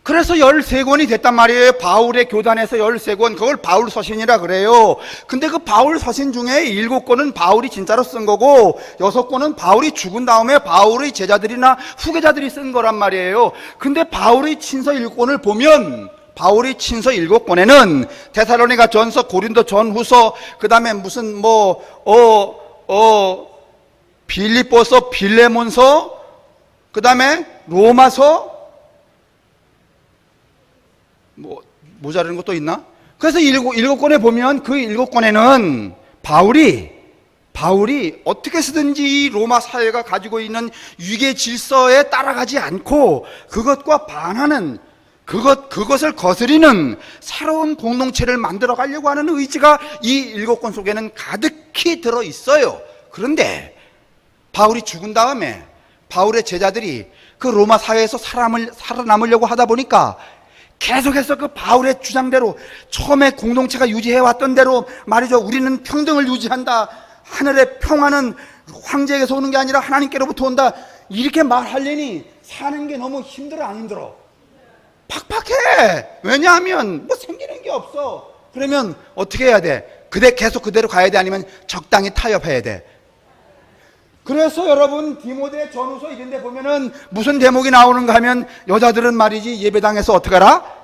S1: 그래서 13권이 됐단 말이에요. 바울의 교단에서 13권. 그걸 바울 서신이라 그래요. 근데 그 바울 서신 중에 7권은 바울이 진짜로 쓴 거고, 6권은 바울이 죽은 다음에 바울의 제자들이나 후계자들이 쓴 거란 말이에요. 근데 바울의 친서 7권을 보면, 바울의 친서 7권에는 데살로니가 전서, 고린도 전후서, 그 다음에 무슨 빌립보서, 빌레몬서, 그 다음에 로마서, 모자르는 것도 있나? 그래서 7권에 보면 그 7권에는 바울이 어떻게 쓰든지 로마 사회가 가지고 있는 위계 질서에 따라가지 않고 그것과 반하는, 그것을 거스리는 새로운 공동체를 만들어 가려고 하는 의지가 이 7권 속에는 가득히 들어 있어요. 그런데 바울이 죽은 다음에 바울의 제자들이 그 로마 사회에서 살아남으려고 하다 보니까 계속해서 그 바울의 주장대로 처음에 공동체가 유지해왔던 대로 말이죠. 우리는 평등을 유지한다. 하늘의 평화는 황제에게서 오는 게 아니라 하나님께로부터 온다. 이렇게 말하려니 사는 게 너무 힘들어, 안 힘들어? 팍팍해. 왜냐하면 뭐 생기는 게 없어. 그러면 어떻게 해야 돼? 계속 그대로 가야 돼? 아니면 적당히 타협해야 돼? 그래서 여러분 디모데 전후서 이런 데 보면은 무슨 대목이 나오는가 하면 여자들은 말이지 예배당에서 어떻게 하라?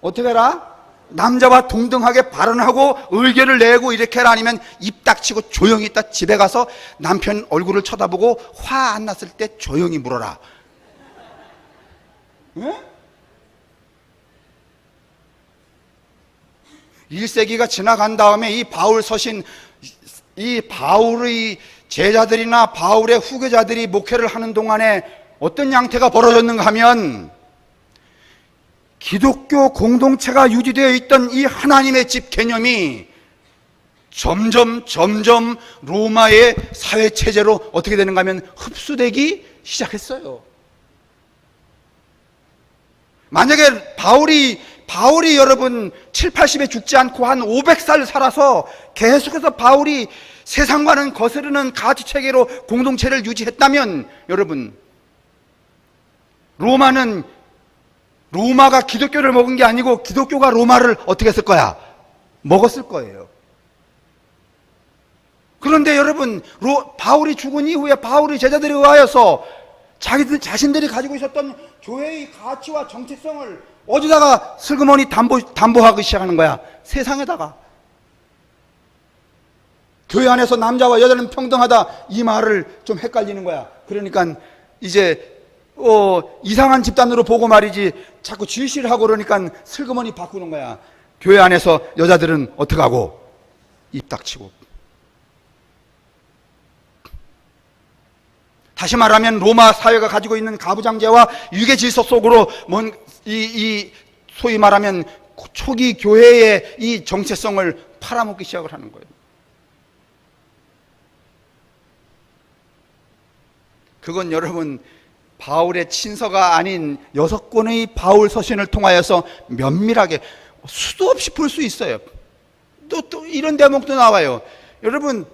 S1: 어떻게 하라? 남자와 동등하게 발언하고 의견을 내고 이렇게 하라. 아니면 입 닥치고 조용히 있다 집에 가서 남편 얼굴을 쳐다보고 화 안 났을 때 조용히 물어라. 응? 1세기가 지나간 다음에 이 바울 서신, 이 바울의 제자들이나 바울의 후계자들이 목회를 하는 동안에 어떤 양태가 벌어졌는가 하면 기독교 공동체가 유지되어 있던 이 하나님의 집 개념이 점점 로마의 사회체제로 어떻게 되는가 하면 흡수되기 시작했어요. 만약에 바울이 여러분 7, 80에 죽지 않고 한 500살 살아서 계속해서 바울이 세상과는 거스르는 가치체계로 공동체를 유지했다면 여러분 로마가 기독교를 먹은 게 아니고 기독교가 로마를 어떻게 했을 거야? 먹었을 거예요. 그런데 여러분 바울이 죽은 이후에 바울의 제자들에 의하여서 자신들이 가지고 있었던 교회의 가치와 정체성을 어디다가 슬그머니 담보하기 시작하는 거야? 세상에다가. 교회 안에서 남자와 여자는 평등하다 이 말을 좀 헷갈리는 거야. 그러니까 이제 이상한 집단으로 보고 말이지 자꾸 질시를 하고 그러니까 슬그머니 바꾸는 거야. 교회 안에서 여자들은 어떻게 하고? 입 닥치고. 다시 말하면 로마 사회가 가지고 있는 가부장제와 유계 질서 속으로 소위 말하면 초기 교회의 이 정체성을 팔아먹기 시작을 하는 거예요. 그건 여러분 바울의 친서가 아닌 6권의 바울 서신을 통하여서 면밀하게 수도 없이 볼 수 있어요. 또 이런 대목도 나와요. 여러분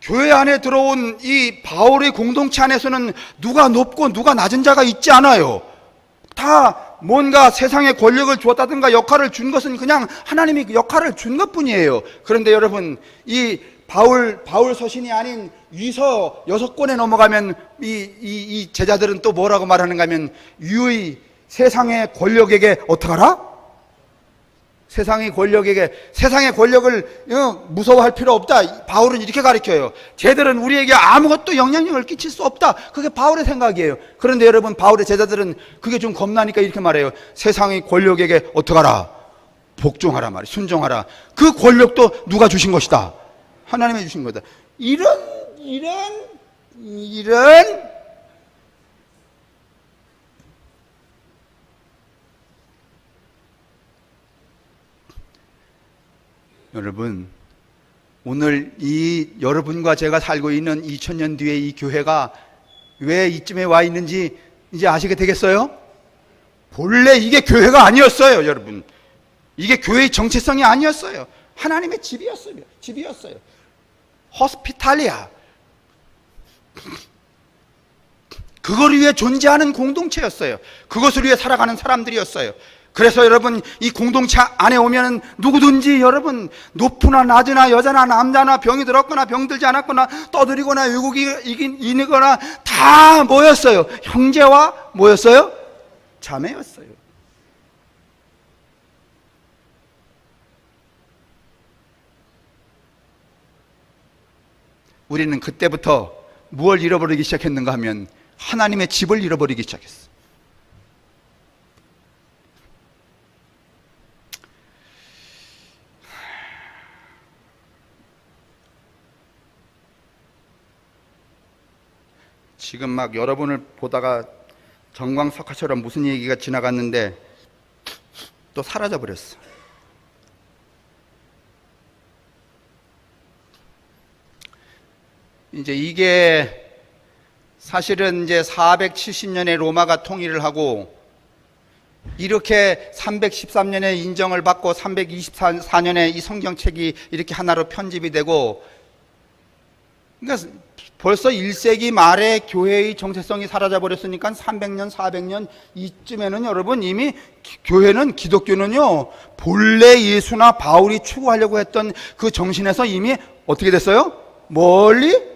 S1: 교회 안에 들어온 이 바울의 공동체 안에서는 누가 높고 누가 낮은 자가 있지 않아요. 다 뭔가 세상에 권력을 주었다든가 역할을 준 것은 그냥 하나님이 역할을 준 것뿐이에요. 그런데 여러분 이 바울 서신이 아닌 위서 6권에 넘어가면 이 제자들은 또 뭐라고 말하는가 하면 유의 세상의 권력에게 어떡하라? 세상의 권력을 무서워할 필요 없다. 바울은 이렇게 가르쳐요. 쟤들은 우리에게 아무것도 영향력을 끼칠 수 없다. 그게 바울의 생각이에요. 그런데 여러분 바울의 제자들은 그게 좀 겁나니까 이렇게 말해요. 세상의 권력에게 어떡하라? 복종하라 말이에요. 순종하라. 그 권력도 누가 주신 것이다? 하나님이 주신 거다. 이런 여러분 오늘 이 여러분과 제가 살고 있는 2000년 뒤에 이 교회가 왜 이쯤에 와 있는지 이제 아시게 되겠어요? 본래 이게 교회가 아니었어요. 여러분 이게 교회의 정체성이 아니었어요. 하나님의 집이었어요. 호스피탈리아. 그걸 위해 존재하는 공동체였어요. 그것을 위해 살아가는 사람들이었어요. 그래서 여러분 이 공동체 안에 오면은 누구든지 여러분 높으나 낮으나 여자나 남자나 병이 들었거나 병들지 않았거나 떠들이거나 외국이 이기거나 다 뭐였어요? 형제와 뭐였어요? 자매였어요. 우리는 그때부터 무엇을 잃어버리기 시작했는가 하면 하나님의 집을 잃어버리기 시작했어. 지금 막 여러분을 보다가 정광석화처럼 무슨 얘기가 지나갔는데 또 사라져 버렸어. 이제 이게 사실은 이제 470년에 로마가 통일을 하고 이렇게 313년에 인정을 받고 324년에 이 성경책이 이렇게 하나로 편집이 되고, 그러니까 벌써 1세기 말에 교회의 정체성이 사라져 버렸으니까 300년, 400년 이쯤에는 여러분 이미 교회는, 기독교는요, 본래 예수나 바울이 추구하려고 했던 그 정신에서 이미 어떻게 됐어요? 멀리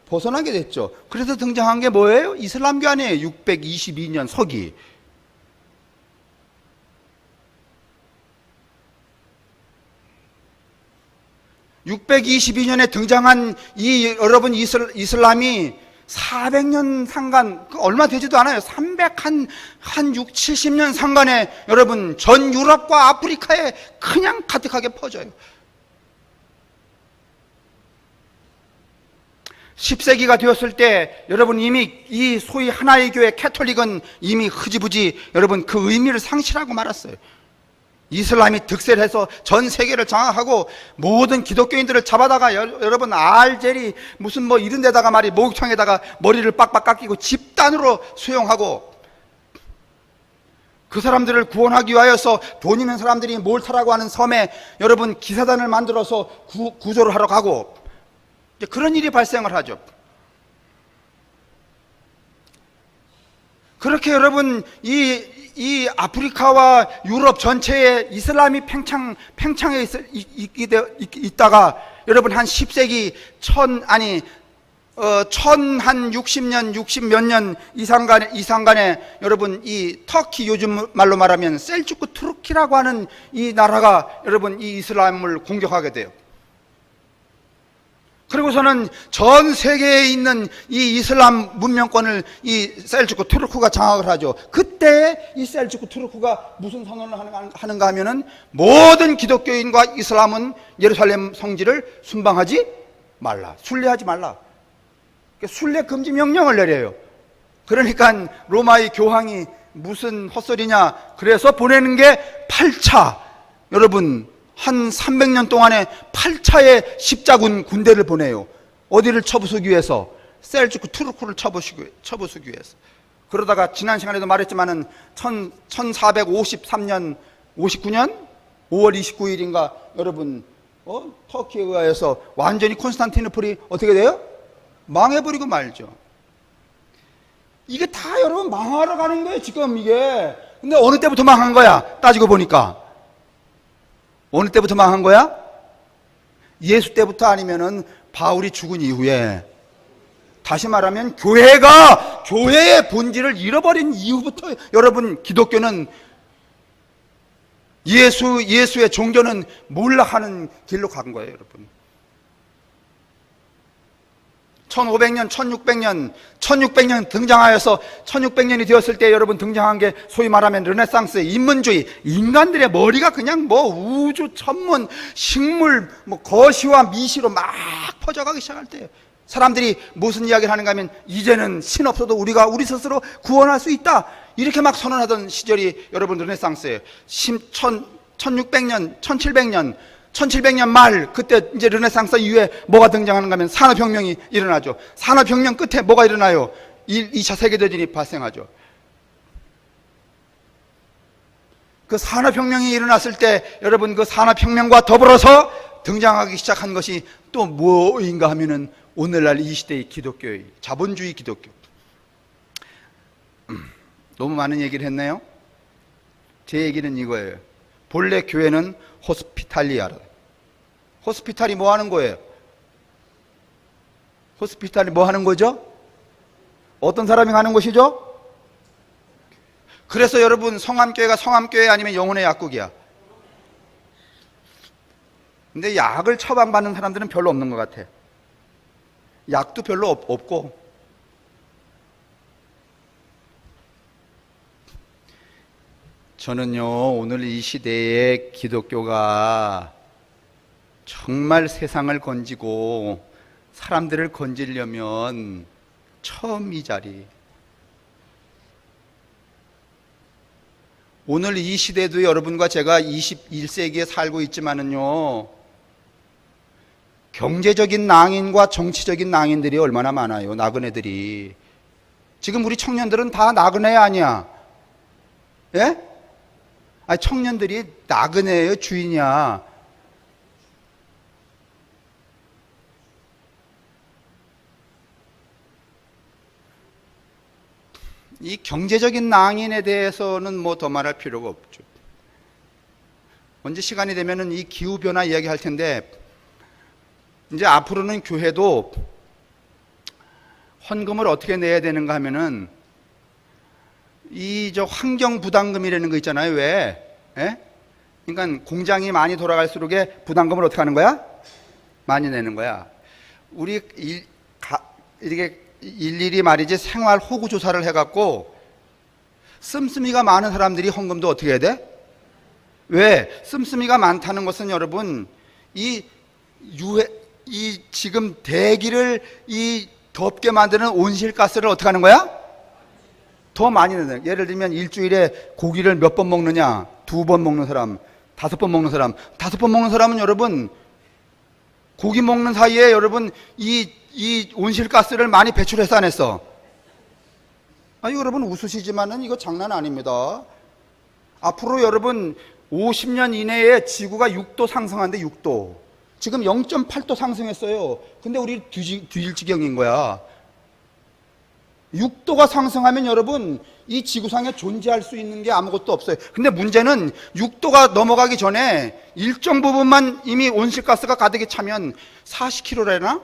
S1: 벗어나게 됐죠. 그래서 등장한 게 뭐예요? 이슬람교 아니에요. 622년 서기. (622년에) 등장한 이 여러분 이슬람이 400년 상간, 얼마 되지도 않아요. 6, 70년 상간에 여러분 전 유럽과 아프리카에 그냥 가득하게 퍼져요. 10세기가 되었을 때 여러분 이미 이 소위 하나의 교회 캐톨릭은 이미 흐지부지 여러분 그 의미를 상실하고 말았어요. 이슬람이 득세해서 전 세계를 장악하고 모든 기독교인들을 잡아다가 여러분 알제리 무슨 뭐 이런 데다가 목욕탕에다가 머리를 빡빡 깎이고 집단으로 수용하고, 그 사람들을 구원하기 위하여서 돈 있는 사람들이 몰타라고 하는 섬에 여러분 기사단을 만들어서 구조를 하러 가고, 그런 일이 발생을 하죠. 그렇게 여러분 이 아프리카와 유럽 전체에 이슬람이 팽창해 있다가 여러분 한 10세기 1060년 60몇 년 이상간에 여러분 이 터키, 요즘 말로 말하면 셀주크 투르키라고 하는 이 나라가 여러분 이 이슬람을 공격하게 돼요. 그리고서는 전 세계에 있는 이 이슬람 문명권을 이 셀주크 투르크가 장악을 하죠. 그때 이 셀주크 투르크가 무슨 선언을 하는가 하면은 모든 기독교인과 이슬람은 예루살렘 성지를 순방하지 말라, 순례하지 말라, 순례 금지 명령을 내려요. 그러니까 로마의 교황이 무슨 헛소리냐, 그래서 보내는 게 8차, 여러분 한 300년 동안에 8차의 십자군 군대를 보내요. 어디를 쳐부수기 위해서? 셀주크 투르크를 쳐부수기 위해서. 그러다가 지난 시간에도 말했지만은 1453년 59년 5월 29일인가 여러분 터키에 의해서 완전히 콘스탄티노플이 어떻게 돼요? 망해버리고 말죠. 이게 다 여러분 망하러 가는 거예요 지금 이게. 근데 어느 때부터 망한 거야? 따지고 보니까 어느 때부터 망한 거야? 예수 때부터, 아니면은 바울이 죽은 이후에. 다시 말하면 교회가 교회의 본질을 잃어버린 이후부터 여러분 기독교는, 예수의 종교는 몰락하는 길로 간 거예요 여러분. 1500년, 1600년 등장하여서 1600년이 되었을 때 여러분 등장한 게 소위 말하면 르네상스, 인문주의. 인간들의 머리가 그냥 뭐 우주, 천문, 식물, 뭐 거시와 미시로 막 퍼져가기 시작할 때예요. 사람들이 무슨 이야기를 하는가 하면 이제는 신 없어도 우리가 우리 스스로 구원할 수 있다, 이렇게 막 선언하던 시절이 여러분 르네상스예요. 1600년, 1700년 말, 그때 이제 르네상스 이후에 뭐가 등장하는가 하면 산업혁명이 일어나죠. 산업혁명 끝에 뭐가 일어나요? 2차 세계대전이 발생하죠. 그 산업혁명이 일어났을 때 여러분 그 산업혁명과 더불어서 등장하기 시작한 것이 또 뭐인가 하면은 오늘날 이 시대의 기독교의 자본주의 기독교. 너무 많은 얘기를 했네요. 제 얘기는 이거예요. 본래 교회는 호스피탈리아라. 호스피탈이 뭐 하는 거예요? 호스피탈이 뭐 하는 거죠? 어떤 사람이 가는 곳이죠? 그래서 여러분 성함교회가 성함교회 아니면 영혼의 약국이야. 근데 약을 처방받는 사람들은 별로 없는 것 같아. 약도 별로 없고. 저는요, 오늘 이 시대에 기독교가 정말 세상을 건지고 사람들을 건지려면 처음 이 자리. 오늘 이 시대도 여러분과 제가 21세기에 살고 있지만은요, 경제적인 낭인과 정치적인 낭인들이 얼마나 많아요. 나그네들이. 지금 우리 청년들은 다 나그네 아니야? 예? 아, 청년들이 나그네예요, 주인이야? 이 경제적인 낭인에 대해서는 뭐 더 말할 필요가 없죠. 언제 시간이 되면은 이 기후변화 이야기 할 텐데, 이제 앞으로는 교회도 헌금을 어떻게 내야 되는가 하면은, 이 저 환경부담금이라는 거 있잖아요. 왜? 예? 그러니까 공장이 많이 돌아갈수록에 부담금을 어떻게 하는 거야? 많이 내는 거야. 우리 이렇게 일일이 말이지 생활 호구 조사를 해갖고 씀씀이가 많은 사람들이 헌금도 어떻게 해야 돼? 왜? 씀씀이가 많다는 것은 여러분, 이 지금 대기를 이 덥게 만드는 온실가스를 어떻게 하는 거야? 더 많이 내는. 예를 들면 일주일에 고기를 몇 번 먹느냐? 2번 먹는 사람, 5번 먹는 사람. 5번 먹는 사람은 여러분, 고기 먹는 사이에 여러분 이 온실가스를 많이 배출해서 안 했어? 아니, 여러분 웃으시지만은 이거 장난 아닙니다. 앞으로 여러분 50년 이내에 지구가 6도 상승한대. 6도. 지금 0.8도 상승했어요. 근데 우리 뒤질 지경인 거야. 6도가 상승하면 여러분 이 지구상에 존재할 수 있는 게 아무것도 없어요. 근데 문제는 6도가 넘어가기 전에 일정 부분만 이미 온실가스가 가득히 차면 40kg래나?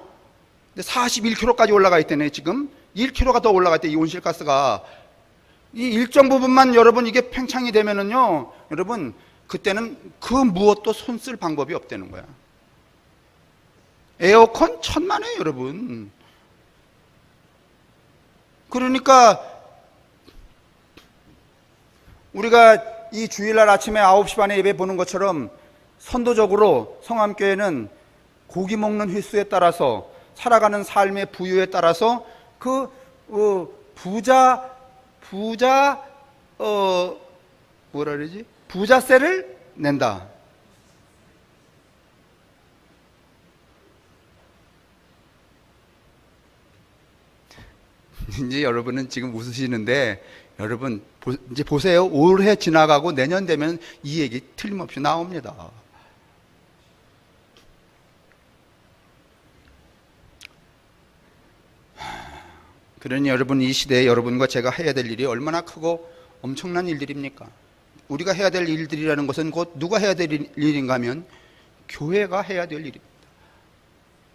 S1: 근데 41kg까지 올라가 있다네. 지금 1kg가 더 올라가 있대. 이 온실가스가 이 일정 부분만 여러분 이게 팽창이 되면은요, 여러분 그때는 그 무엇도 손 쓸 방법이 없다는 거야. 에어컨 1000만 원이에요, 여러분. 그러니까 우리가 이 주일날 아침에 9시 반에 예배 보는 것처럼 선도적으로 성함교회는 고기 먹는 횟수에 따라서, 살아가는 삶의 부유에 따라서 그 뭐라 그러지? 부자세를 낸다. 이제 여러분은 지금 웃으시는데, 여러분 이제 보세요. 올해 지나가고 내년 되면 이 얘기 틀림없이 나옵니다. 그러니 여러분, 이 시대에 여러분과 제가 해야 될 일이 얼마나 크고 엄청난 일들입니까? 우리가 해야 될 일들이라는 것은 곧 누가 해야 될 일인가 하면 교회가 해야 될 일입니다.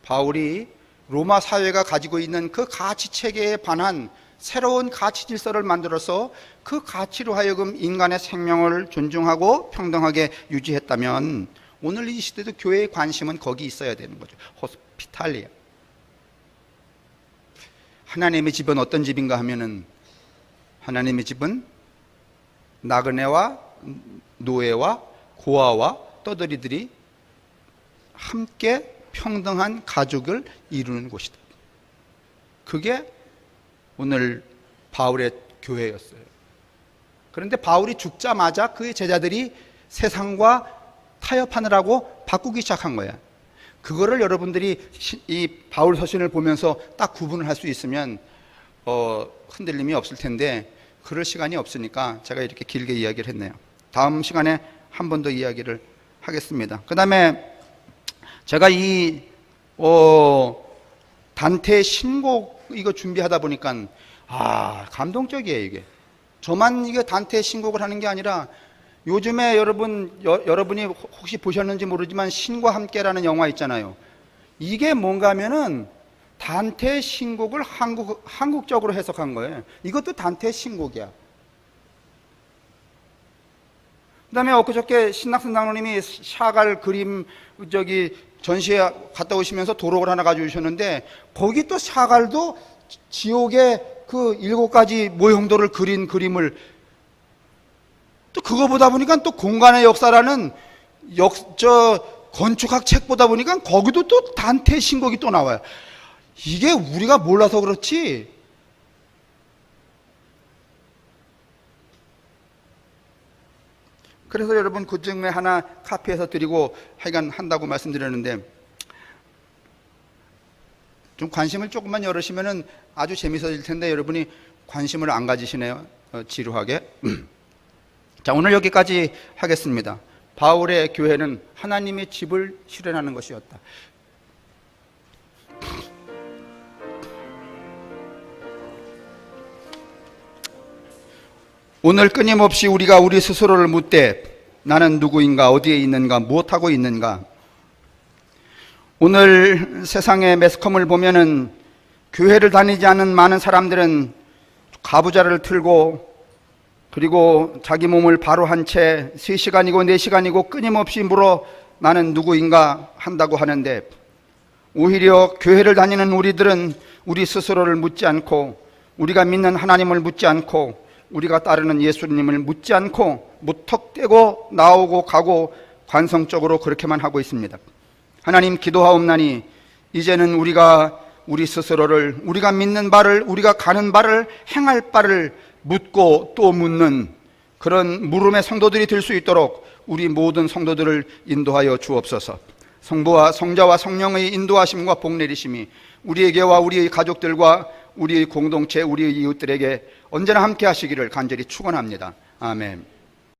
S1: 바울이 로마 사회가 가지고 있는 그 가치 체계에 반한 새로운 가치 질서를 만들어서 그 가치로 하여금 인간의 생명을 존중하고 평등하게 유지했다면, 오늘 이 시대도 교회의 관심은 거기 있어야 되는 거죠. 호스피탈리아. 하나님의 집은 어떤 집인가 하면은, 하나님의 집은 나그네와 노예와 고아와 떠돌이들이 함께 평등한 가족을 이루는 곳이다. 그게 오늘 바울의 교회였어요. 그런데 바울이 죽자마자 그의 제자들이 세상과 타협하느라고 바꾸기 시작한 거야. 그거를 여러분들이 이 바울 서신을 보면서 딱 구분을 할 수 있으면 흔들림이 없을 텐데, 그럴 시간이 없으니까 제가 이렇게 길게 이야기를 했네요. 다음 시간에 한 번 더 이야기를 하겠습니다. 그 다음에 제가 이 단테의 신곡 이거 준비하다 보니까 감동적이에요. 이게 저만 이게 단테의 신곡을 하는 게 아니라, 요즘에 여러분이 혹시 보셨는지 모르지만 신과 함께라는 영화 있잖아요. 이게 뭔가 하면은 단테의 신곡을 한국적으로 해석한 거예요. 이것도 단테의 신곡이야. 그 다음에 엊그저께 신낙선 장로님이 샤갈 그림 전시회 갔다 오시면서 도록을 하나 가지고 오셨는데, 거기 또 샤갈도 지옥의 그 7가지 모형도를 그린 그림을, 또 그거 보다 보니까 또 공간의 역사라는 건축학 책 보다 보니까 거기도 또 단테의 신곡이 또 나와요. 이게 우리가 몰라서 그렇지, 그래서 여러분 그 중에 하나 카피해서 드리고 하여간 한다고 말씀드렸는데, 좀 관심을 조금만 열으시면은 아주 재밌어질 텐데, 여러분이 관심을 안 가지시네요. 지루하게. 자, 오늘 여기까지 하겠습니다. 바울의 교회는 하나님의 집을 실현하는 것이었다. 오늘 끊임없이 우리가 우리 스스로를 묻되 나는 누구인가, 어디에 있는가, 무엇하고 있는가. 오늘 세상의 매스컴을 보면은 교회를 다니지 않은 많은 사람들은 가부좌를 틀고 그리고 자기 몸을 바로 한 채 3시간이고 4시간이고 끊임없이 물어 나는 누구인가 한다고 하는데, 오히려 교회를 다니는 우리들은 우리 스스로를 묻지 않고 우리가 믿는 하나님을 묻지 않고 우리가 따르는 예수님을 묻지 않고 무턱대고 나오고 가고 관성적으로 그렇게만 하고 있습니다. 하나님, 기도하옵나니 이제는 우리가 우리 스스로를, 우리가 믿는 바를, 우리가 가는 바를, 행할 바를 묻고 또 묻는 그런 물음의 성도들이 될 수 있도록 우리 모든 성도들을 인도하여 주옵소서. 성부와 성자와 성령의 인도하심과 복내리심이 우리에게와 우리의 가족들과 우리의 공동체, 우리의 이웃들에게 언제나 함께 하시기를 간절히 축원합니다. 아멘.